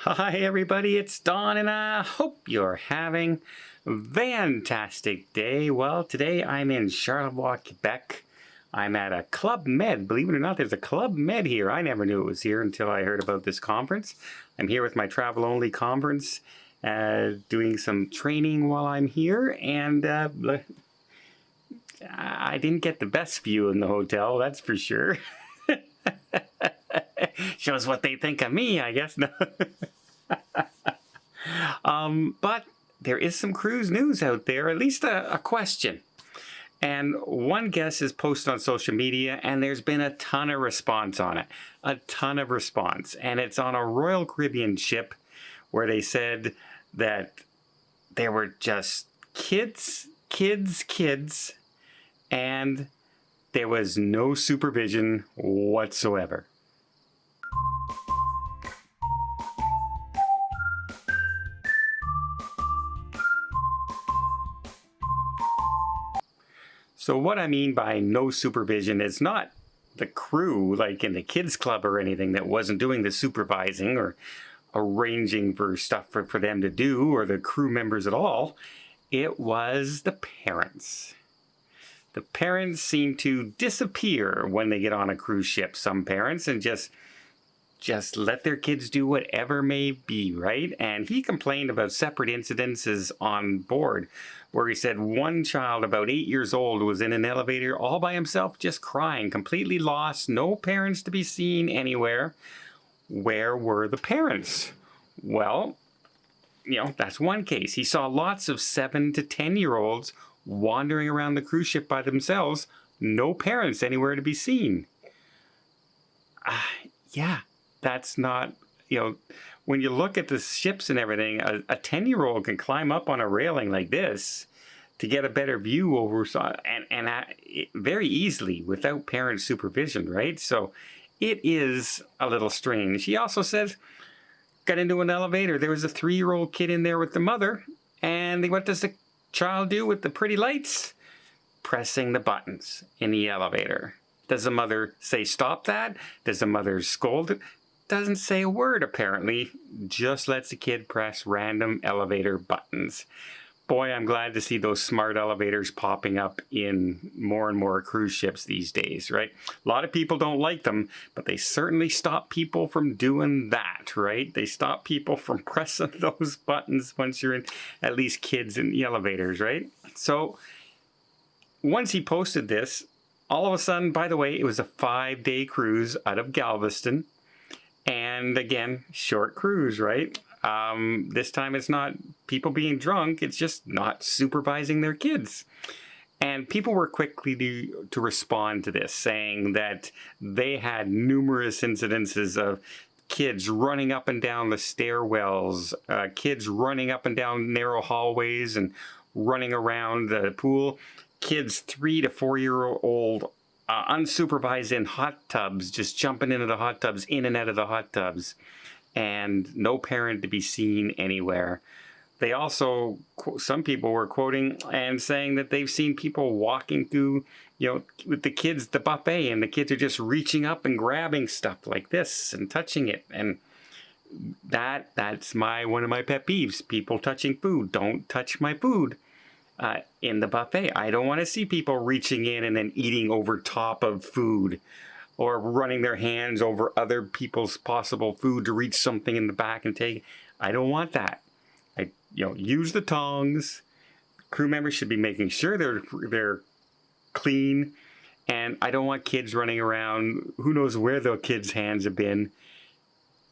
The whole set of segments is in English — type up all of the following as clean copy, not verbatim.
Hi everybody, it's Don and I hope you're having a fantastic day. Well, today I'm in Charlevoix, Quebec. I'm at a Club Med. Believe it or not, there's a Club Med here. I never knew it was here until I heard about this conference. I'm here with my travel-only conference, doing some training while I'm here, and I didn't get the best view in the hotel, that's for sure. Shows what they think of me, I guess. No. But there is some cruise news out there, at least a question. And one guest is posted on social media, and there's been a ton of response on it. A ton of response. And it's on a Royal Caribbean ship where they said that there were just kids, and there was no supervision whatsoever. So what I mean by no supervision is not the crew, like in the kids club or anything, that wasn't doing the supervising or arranging for stuff for them to do, or the crew members at all. It was the parents. The parents seem to disappear when they get on a cruise ship, some parents, and just let their kids do whatever may be, right? And he complained about separate incidences on board, where he said one child about 8 years old was in an elevator all by himself, just crying, completely lost, no parents to be seen anywhere. Where were the parents? Well, that's one case. He saw lots of 7 to 10-year-olds wandering around the cruise ship by themselves, no parents anywhere to be seen. Yeah, that's not, when you look at the ships and everything, a 10-year-old can climb up on a railing like this to get a better view over, and very easily without parent supervision, right? So it is a little strange. He also says, got into an elevator. There was a 3-year-old kid in there with the mother, and what does the child do with the pretty lights? Pressing the buttons in the elevator. Does the mother say stop that? Does the mother scold? Doesn't say a word apparently, just lets the kid press random elevator buttons. Boy, I'm glad to see those smart elevators popping up in more and more cruise ships these days, right? A lot of people don't like them, but they certainly stop people from doing that, right? They stop people from pressing those buttons once you're in, at least kids in the elevators, right? So once he posted this, all of a sudden, by the way, it was a 5-day cruise out of Galveston. And again, short cruise, right? This time it's not people being drunk, it's just not supervising their kids. And people were quickly to respond to this, saying that they had numerous incidences of kids running up and down the stairwells, kids running up and down narrow hallways and running around the pool, kids 3 to 4-year-old unsupervised in hot tubs, just jumping into the hot tubs, in and out of the hot tubs, and no parent to be seen anywhere. They also, some people were quoting and saying that they've seen people walking through, with the kids, the buffet, and the kids are just reaching up and grabbing stuff like this and touching it. And that's one of my pet peeves, people touching food. Don't touch my food. In the buffet. I don't want to see people reaching in and then eating over top of food, or running their hands over other people's possible food to reach something in the back and take. I don't want that. Use the tongs. Crew members should be making sure they're clean, and I don't want kids running around. Who knows where the kids' hands have been,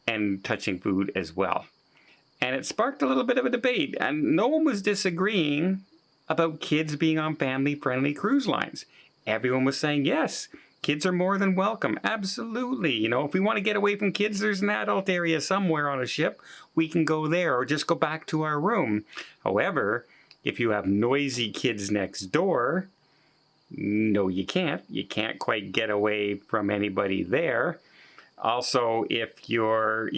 and touching food as well. And it sparked a little bit of a debate, and no one was disagreeing about kids being on family-friendly cruise lines. Everyone was saying, yes, kids are more than welcome. Absolutely. If we want to get away from kids, there's an adult area somewhere on a ship. We can go there or just go back to our room. However, if you have noisy kids next door, no, you can't. You can't quite get away from anybody there. Also, if you're,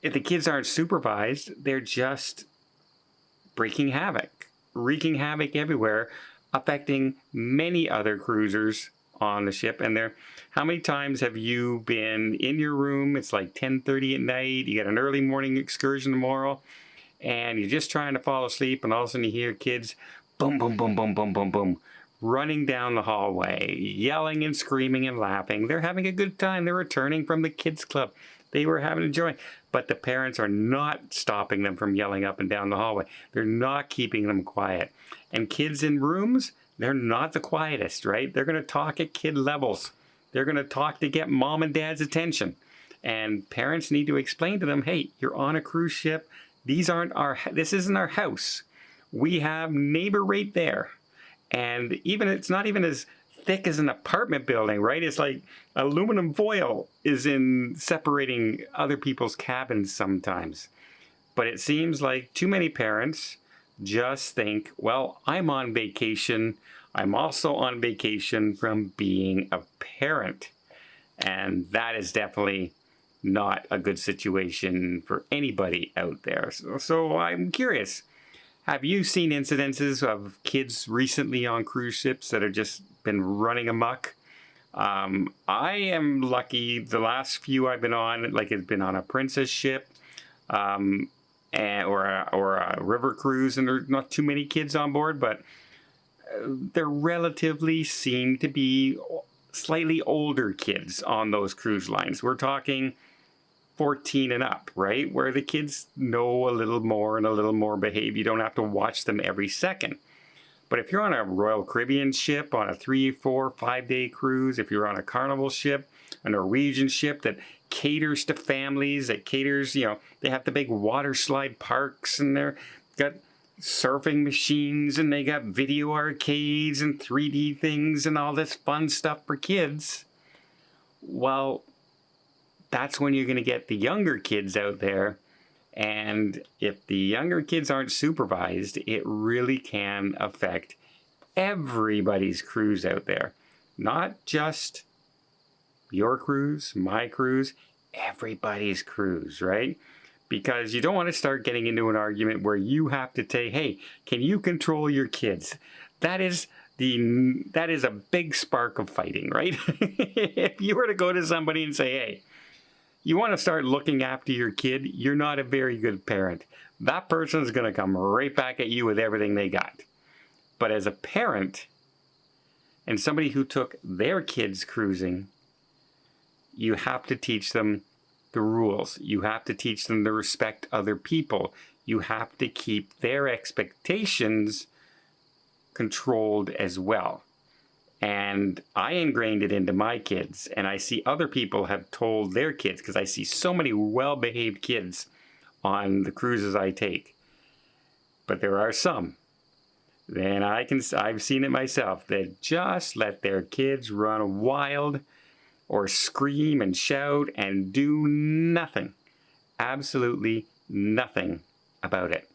if the kids aren't supervised, they're just wreaking havoc everywhere, affecting many other cruisers on the ship, and how many times have you been in your room? It's like 10:30 at night. You got an early morning excursion tomorrow, and you're just trying to fall asleep, and all of a sudden you hear kids boom, boom, boom, boom, boom, boom, boom, running down the hallway, yelling and screaming and laughing. They're having a good time. They're returning from the kids club. They were having a joy. But the parents are not stopping them from yelling up and down the hallway. They're not keeping them quiet. And kids in rooms, they're not the quietest, right? They're going to talk at kid levels. They're going to talk to get mom and dad's attention. And parents need to explain to them, hey, you're on a cruise ship. This isn't our house. We have neighbor right there. And it's not even as thick as an apartment building, right? It's like aluminum foil is in separating other people's cabins sometimes. But it seems like too many parents just think, well, I'm on vacation. I'm also on vacation from being a parent. And that is definitely not a good situation for anybody out there. So I'm curious. Have you seen incidences of kids recently on cruise ships that have just been running amok? I am lucky. The last few I've been on, like it's been on a princess ship or a river cruise, and there's not too many kids on board, but there relatively seem to be slightly older kids on those cruise lines. We're talking 14 and up, right? Where the kids know a little more and a little more behave. You don't have to watch them every second. But if you're on a Royal Caribbean ship, on a 3, 4, 5-day cruise, if you're on a Carnival ship, a Norwegian ship that caters to families, that caters, they have the big water slide parks, and they've got surfing machines, and they got video arcades and 3D things and all this fun stuff for kids. Well, that's when you're going to get the younger kids out there. And if the younger kids aren't supervised, it really can affect everybody's cruise out there. Not just your cruise, my cruise, everybody's cruise, right? Because you don't want to start getting into an argument where you have to say, hey, can you control your kids? That is a big spark of fighting, right? If you were to go to somebody and say, hey, you want to start looking after your kid, you're not a very good parent. That person's going to come right back at you with everything they got. But as a parent and somebody who took their kids cruising, you have to teach them the rules. You have to teach them to respect other people. You have to keep their expectations controlled as well. And I ingrained it into my kids, and I see other people have told their kids, because I see so many well-behaved kids on the cruises I take. But there are some, and I've seen it myself, that just let their kids run wild or scream and shout and do nothing, absolutely nothing about it.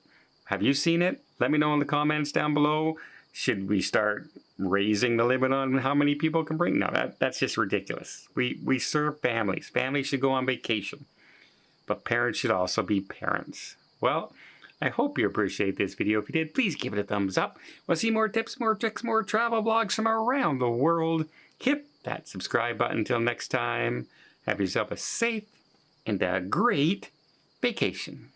Have you seen it? Let me know in the comments down below. Should we start raising the limit on how many people can bring? No, that's just ridiculous. We serve families. Families should go on vacation. But parents should also be parents. Well, I hope you appreciate this video. If you did, please give it a thumbs up. Want to see more tips, more tricks, more travel blogs from around the world? Hit that subscribe button. Until next time, have yourself a safe and a great vacation.